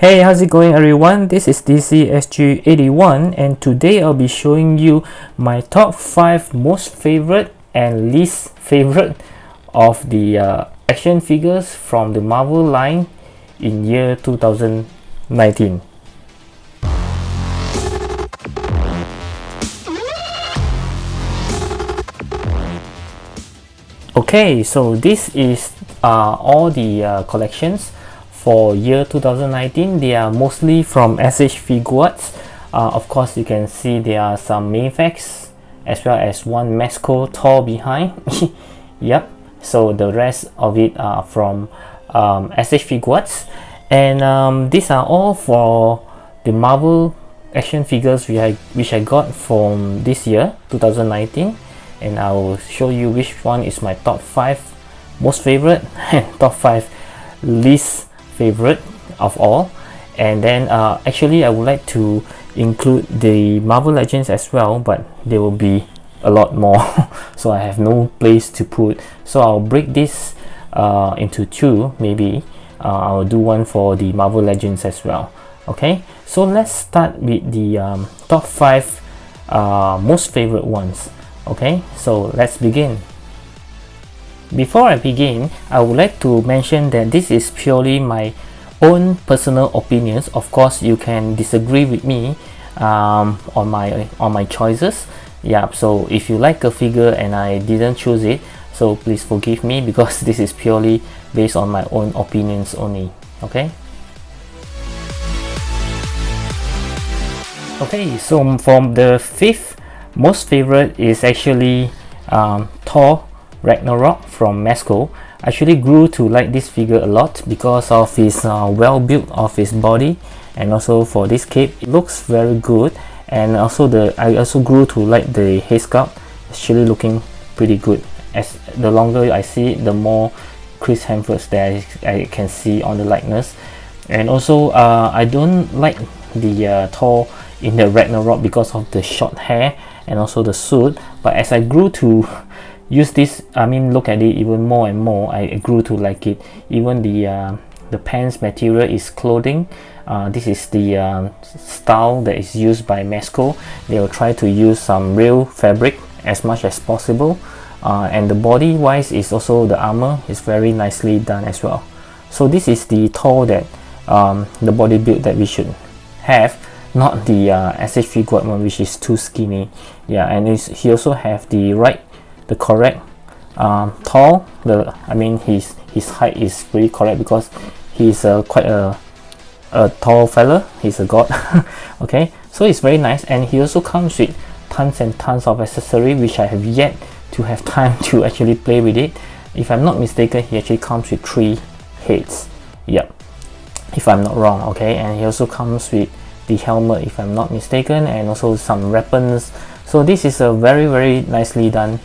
Hey, how's it going everyone? This is DCSG 81 and today I'll be showing you my top 5 most favorite and least favorite of the action figures from the Marvel line in year 2019. Okay, so this is all the collections for year 2019. They are mostly from s.h.figuarts. Of course, you can see there are some Maifix as well as one Mesco Thor behind. Yep, so the rest of it are from s.h.figuarts, and these are all for the Marvel action figures which I got from this year 2019, and I will show you which one is my top 5 most favorite and top 5 least favorite of all. And then actually I would like to include the Marvel Legends as well, but there will be a lot more so I have no place to put, so I'll break this into two. Maybe I'll do one for the Marvel Legends as well. Okay, so let's start with the top 5 most favorite ones. Okay, so let's begin. Before I begin, I would like to mention that this is purely my own personal opinions. Of course, you can disagree with me on my choices. Yeah, so if you like a figure and I didn't choose it, so please forgive me, because this is purely based on my own opinions only. Okay. Okay, so from the 5th most favorite is actually Thor Ragnarok from Mesco. I actually grew to like this figure a lot because of his well built of his body, and also for this cape it looks very good, and also I also grew to like the head sculpt. It's actually looking pretty good. As the longer I see it, the more Chris Hemsworth that I can see on the likeness. And also I don't like the Thor in the Ragnarok because of the short hair and also the suit, but as I grew to use this, I mean look at it even more and more, I grew to like it. Even the pants material is clothing. This is the style that is used by Mesco. They will try to use some real fabric as much as possible, and the body wise is also, the armor is very nicely done as well. So this is the Thor that the body build that we should have, not the s.h.figuarts one, which is too skinny. Yeah, and he also have the correct tall. I mean his height is pretty correct because he's quite a tall fella. He's a god. Okay, so it's very nice, and he also comes with tons and tons of accessory which I have yet to have time to actually play with it. If I'm not mistaken, he actually comes with 3 heads. Yeah, if I'm not wrong. Okay, and he also comes with the helmet if I'm not mistaken, and also some weapons. So this is a very nicely done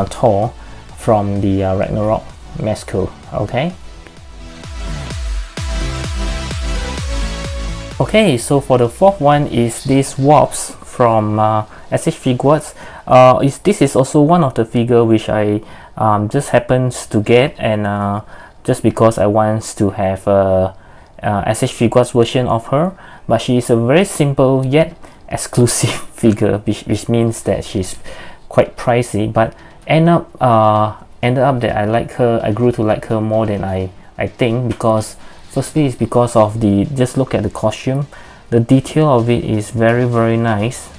Thor from the Ragnarok Mesco. Okay. Okay, so for the 4th one is this Wasp from s.h.figuarts. This is also one of the figure which I just happens to get, and just because I want to have a s.h.figuarts version of her, but she is a very simple yet exclusive figure, which means that she's quite pricey, but ended up that I like her. I grew to like her more than I think, because firstly it's because of just look at the costume. The detail of it is very nice.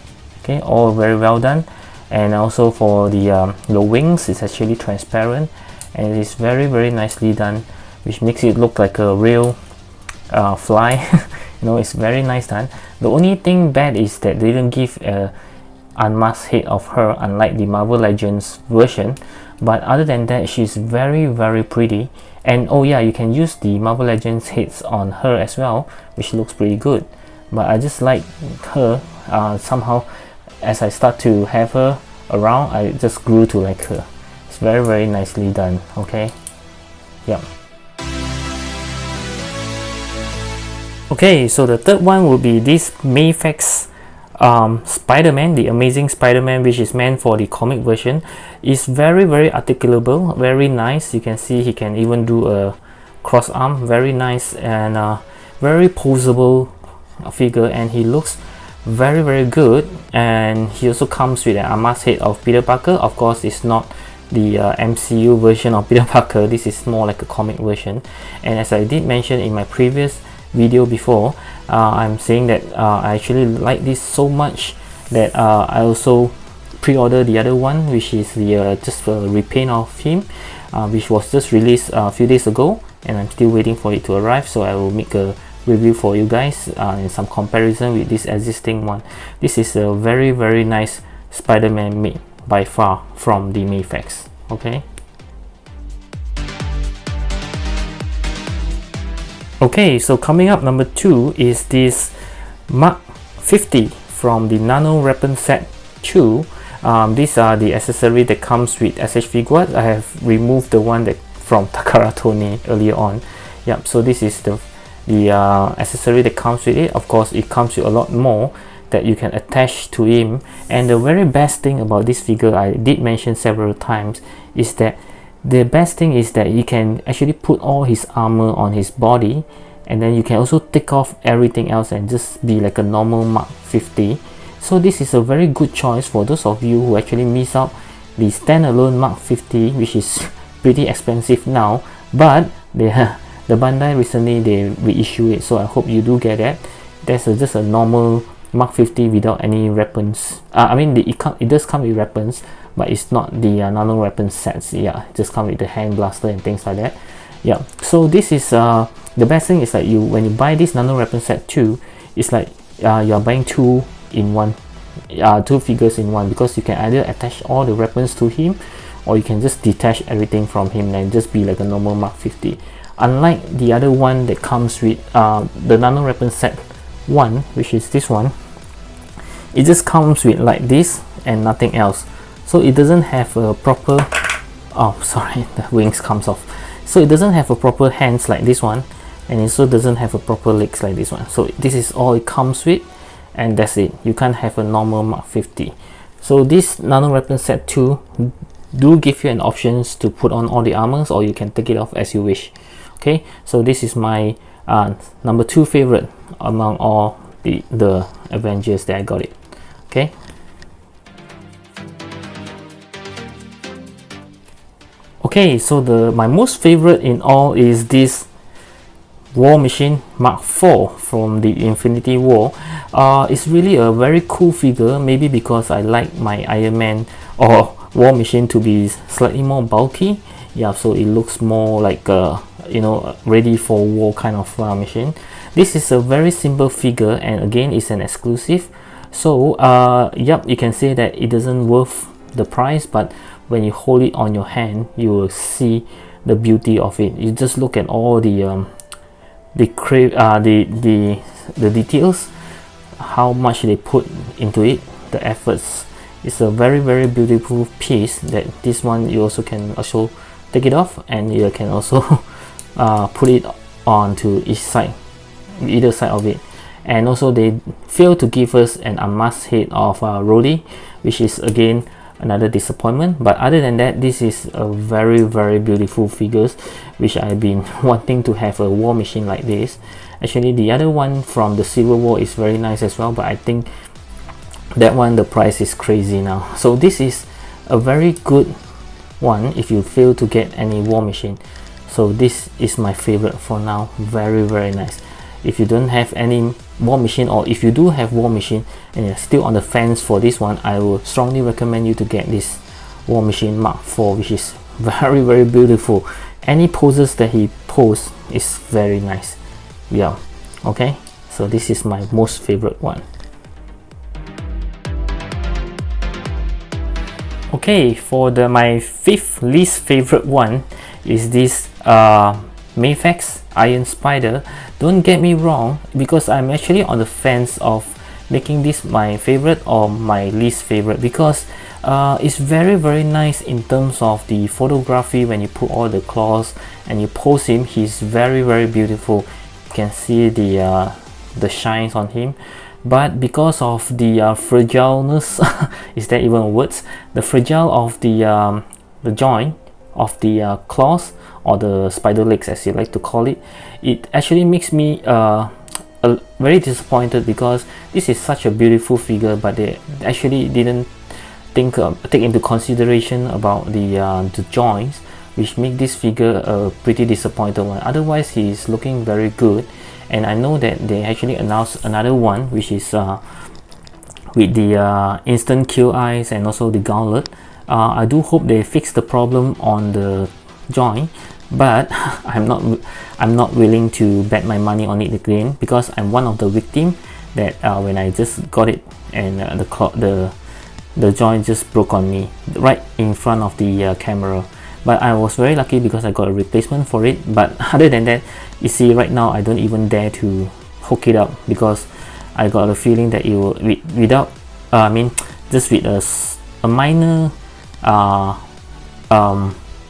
Okay, all very well done. And also for the wings, it's actually transparent, and it's very nicely done, which makes it look like a real fly. You know, it's very nice done. The only thing bad is that they didn't give a unmasked head of her, unlike the Marvel Legends version. But other than that, she's very pretty. And oh yeah, you can use the Marvel Legends heads on her as well, which looks pretty good. But I just like her. Somehow as I start to have her around, I just grew to like her. It's very nicely done. Okay, yeah. Okay, so the 3rd one will be this Maifix Spider-Man, the Amazing Spider-Man, which is meant for the comic version. Is very articulable, very nice. You can see he can even do a cross arm, very nice. And very posable figure, and he looks very good. And he also comes with an unmasked head of Peter Parker. Of course, it's not the MCU version of Peter Parker. This is more like a comic version. And as I did mention in my previous video before, I'm saying that I actually like this so much that I also pre-order the other one, which is the just a repaint of him, which was just released a few days ago, and I'm still waiting for it to arrive. So I will make a review for you guys and some comparison with this existing one. This is a very nice Spider-Man made by far from the Maifix. Okay. Okay, so coming up, number 2 is this Mach 50 from the Nano Weapon Set 2. These are the accessory that comes with s.h.figuarts. I have removed the one that from Takara Tony earlier on. Yep, so this is the accessory that comes with it. Of course, it comes with a lot more that you can attach to him. And the very best thing about this figure, I did mention several times, is that the best thing is that you can actually put all his armor on his body, and then you can also take off everything else and just be like a normal Mach 50. So this is a very good choice for those of you who actually miss out the standalone Mach 50, which is pretty expensive now, but the Bandai recently they reissue it, so I hope you do get it. There's just a normal Mach 50 without any weapons. I mean, it does come with weapons, but it's not the nano weapon sets. Yeah, it just come with the hand blaster and things like that. Yeah, so this is the best thing is like when you buy this nano weapon set 2, it's like you're buying two figures in one, because you can either attach all the weapons to him, or you can just detach everything from him and just be like a normal Mach 50. Unlike the other one that comes with the nano weapon set 1, which is this one, it just comes with like this and nothing else. So it doesn't have a proper, oh sorry, the wings comes off. So it doesn't have a proper hands like this one, and it also doesn't have a proper legs like this one. So this is all it comes with, and that's it. You can't have a normal Mach 50. So this nano weapon set 2 do give you an options to put on all the armors, or you can take it off as you wish. Okay, so this is my number 2 favorite among all the Avengers that I got it. Okay. Okay, so my most favorite in all is this War Machine Mach 4 from the Infinity War. It's really a very cool figure, maybe because I like my Iron Man or War Machine to be slightly more bulky. Yeah, so it looks more like you know, ready for war kind of machine. This is a very simple figure, and again, it's an exclusive. So yep, you can say that it doesn't worth the price, but when you hold it on your hand, you will see the beauty of it. You just look at all the details, how much they put into it, the efforts. It's a very beautiful piece. That this one you also can also take it off, and you can also put it onto either side of it. And also they failed to give us an unmasked head of Rhodey, which is again another disappointment. But other than that, this is a very beautiful figures, which I've been wanting to have a War Machine like this. Actually, the other one from the Civil War is very nice as well, but I think that one, the price is crazy now. So this is a very good one if you fail to get any War Machine. So this is my favorite for now. Very nice. If you don't have any War Machine, or if you do have War Machine and you're still on the fence for this one, I will strongly recommend you to get this War Machine Mach 4, which is very beautiful. Any poses that he poses is very nice. Yeah, okay, so this is my most favorite one. Okay, for my 5th least favorite one is this Maifix Iron Spider. Don't get me wrong, because I'm actually on the fence of making this my favorite or my least favorite, because it's very nice in terms of the photography. When you put all the claws and you pose him, he's very beautiful. You can see the shines on him. But because of the fragileness, is that even words? The fragile of the joint of the claws or the spider legs as you like to call it, it actually makes me very disappointed, because this is such a beautiful figure, but they actually didn't take into consideration about the joints, which make this figure a pretty disappointed one. Otherwise, he's looking very good, and I know that they actually announced another one, which is with the instant kill eyes and also the gauntlet. I do hope they fix the problem on the joint, but I'm not willing to bet my money on it again, because I'm one of the victim that when I just got it, and the joint just broke on me right in front of the camera. But I was very lucky because I got a replacement for it. But other than that, you see right now I don't even dare to hook it up, because I got a feeling that it will, without just with a minor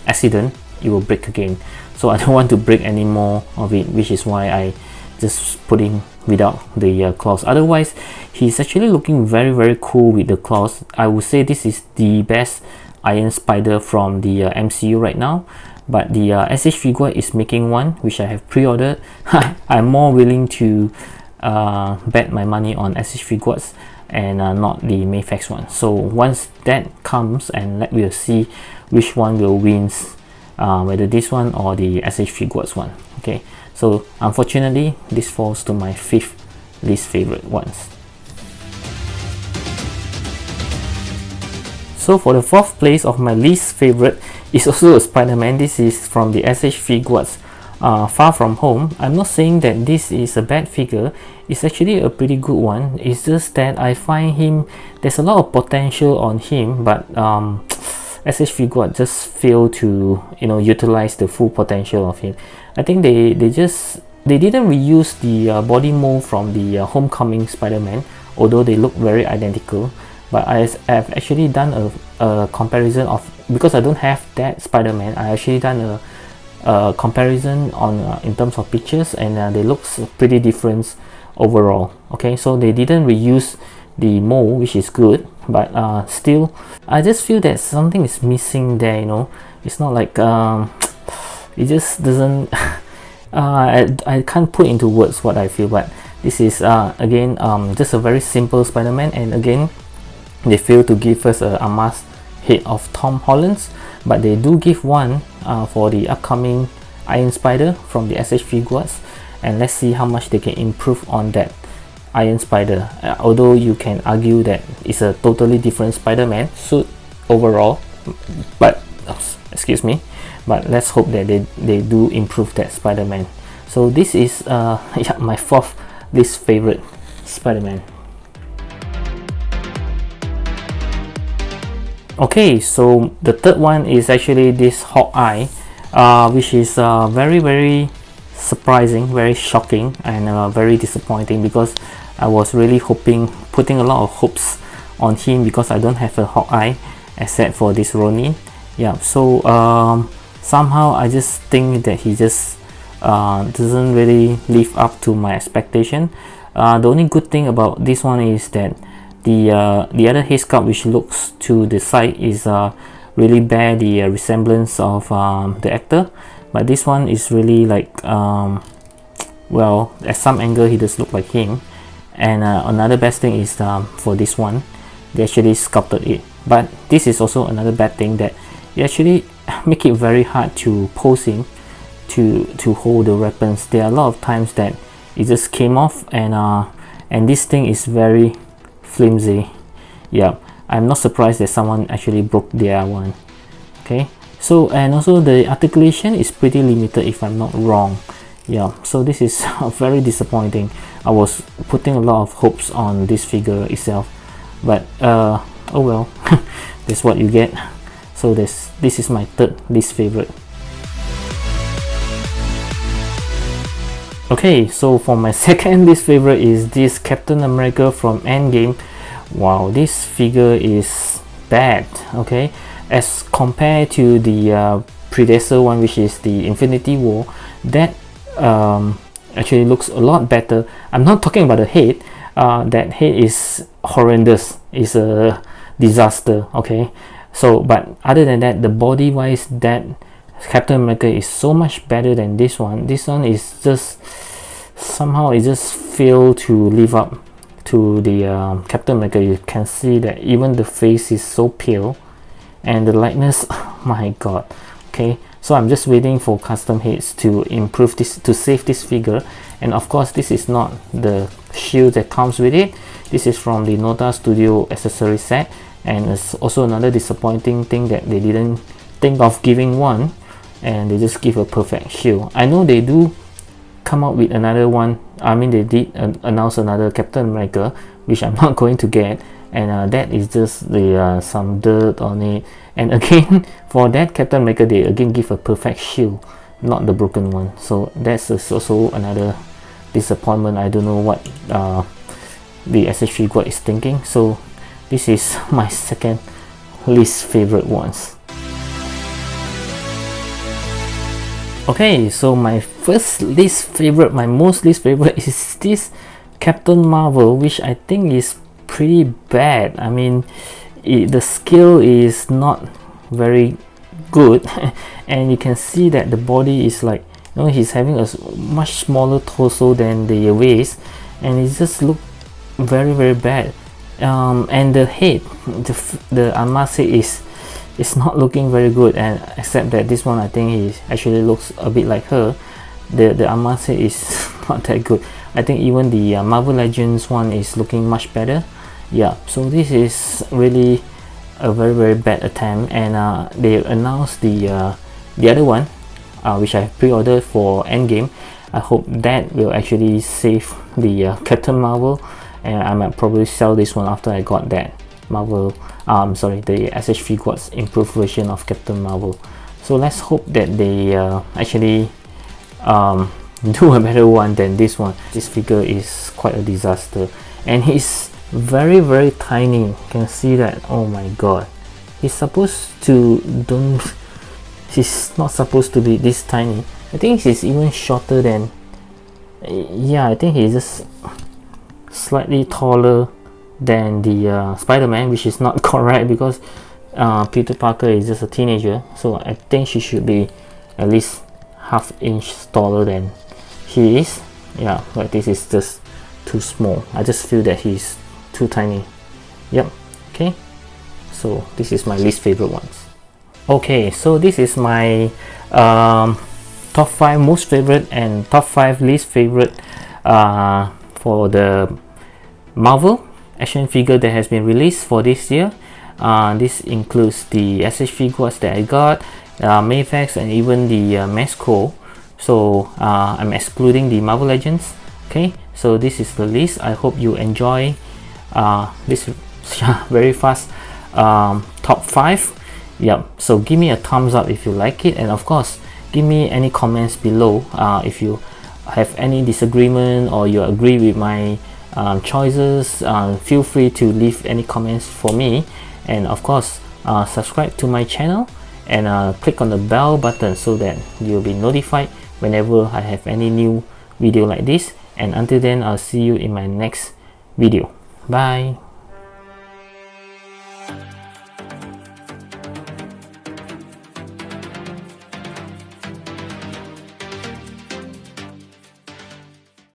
accident, it will break again. So I don't want to break any more of it, which is why I just put him without the claws. Otherwise, he's actually looking very, very cool with the claws. I would say this is the best Iron Spider from the MCU right now. But the s.h.figuarts is making one, which I have pre-ordered. I'm more willing to bet my money on s.h.figuarts and not the Maifix one. So once that comes, and we'll see which one will win, whether this one or the s.h.figuarts one. Okay, so unfortunately this falls to my 5th least favorite ones. So for the 4th place of my least favorite is also a Spider-Man. This is from the s.h.figuarts, Far From Home. I'm not saying that this is a bad figure. It's actually a pretty good one. It's just that I find him, there's a lot of potential on him, but s.h.figuarts just fail to utilize the full potential of him. I think they didn't reuse the body mold from the Homecoming Spider-Man, although they look very identical. But I have actually done a comparison of, because I don't have that Spider-Man, I actually done a comparison on in terms of pictures, and they look pretty different overall. Okay, so they didn't reuse the mold, which is good, but still I just feel that something is missing there. It's not like it just doesn't I can't put into words what I feel. But this is again just a very simple Spider-Man, and again they fail to give us a mask head of Tom Holland's, but they do give one for the upcoming Iron Spider from the s.h.figuarts, and let's see how much they can improve on that Iron Spider. Although you can argue that it's a totally different Spider-Man suit overall, but excuse me, but let's hope that they do improve that Spider-Man. So this is yeah, my 4th least favorite Spider-Man. Okay, so the 3rd one is actually this Hawkeye, which is very, very surprising, very shocking, and very disappointing, because I was really putting a lot of hopes on him, because I don't have a Hawkeye except for this Ronin. Yeah, so somehow I just think that he just doesn't really live up to my expectation. The only good thing about this one is that the other head sculpt, which looks to the side, is really bear the resemblance of the actor, but this one is really like well, at some angle he does look like him. And another best thing is for this one, they actually sculpted it. But this is also another bad thing, that you actually make it very hard to pose him to hold the weapons. There are a lot of times that it just came off, and this thing is very flimsy. Yeah, I'm not surprised that someone actually broke their one. Okay, so, and also the articulation is pretty limited if I'm not wrong. Yeah, so this is very disappointing. I was putting a lot of hopes on this figure itself, but oh well, that's what you get. So this is my 3rd least favorite. Okay, so for my 2nd least favorite is this Captain America from Endgame. Wow, this figure is bad. Okay, as compared to the predecessor one, which is the Infinity War, that actually looks a lot better. I'm not talking about the head. That head is horrendous. It's a disaster. Okay, so but other than that, the body wise, that Captain America is so much better than this one. This one is just somehow it just failed to live up to the Captain America. You can see that even the face is so pale, and the likeness, oh my god. Okay, so I'm just waiting for custom heads to improve this, to save this figure. And of course, this is not the shield that comes with it. This is from the Nota Studio accessory set, and it's also another disappointing thing that they didn't think of giving one, and they just give a perfect shield. I know they do come out with another one. I mean, they did announce another Captain America, which I'm not going to get, and that is just the some dirt on it. And again, for that Captain America, they again give a perfect shield, not the broken one. So that's also another disappointment. I don't know what the s.h.figuarts is thinking. So this is my second least favorite ones. Okay, so my first least favorite, my most least favorite is this Captain Marvel, which I think is pretty bad. I mean, the scale is not very good and you can see that the body is like, you know, he's having a much smaller torso than the waist, and it just look very bad. And the head, the Amase is not looking very good, and except that this one I think he actually looks a bit like her. The Amase is not that good. I think even the Marvel Legends one is looking much better. Yeah, so this is really a very bad attempt. And they announced the other one, which I pre-ordered for Endgame. I hope that will actually save the Captain Marvel, and I might probably sell this one after I got that Marvel, sorry, the s.h.figuarts improved version of Captain Marvel. So let's hope that they actually do a better one than this one. This figure is quite a disaster, and he's very tiny. You can see that. Oh my god, he's supposed to he's not supposed to be this tiny. I think he's even shorter than, yeah, I think he's just slightly taller than the Spider-Man, which is not correct because Peter Parker is just a teenager, so I think she should be at least half inch taller than he is. Yeah, but this is just too small. I just feel that he's too tiny. Yep. Okay, so this is my least favorite ones. Okay, so this is my top 5 most favorite and top 5 least favorite for the Marvel action figure that has been released for this year. This includes the s.h.figuarts that I got, Maifix, and even the Mesco. So I'm excluding the Marvel Legends. Okay, so this is the list. I hope you enjoy this very fast top 5. Yep, so give me a thumbs up if you like it, and of course give me any comments below if you have any disagreement or you agree with my choices. Feel free to leave any comments for me, and of course subscribe to my channel and click on the bell button so that you'll be notified whenever I have any new video like this. And until then, I'll see you in my next video. Bye.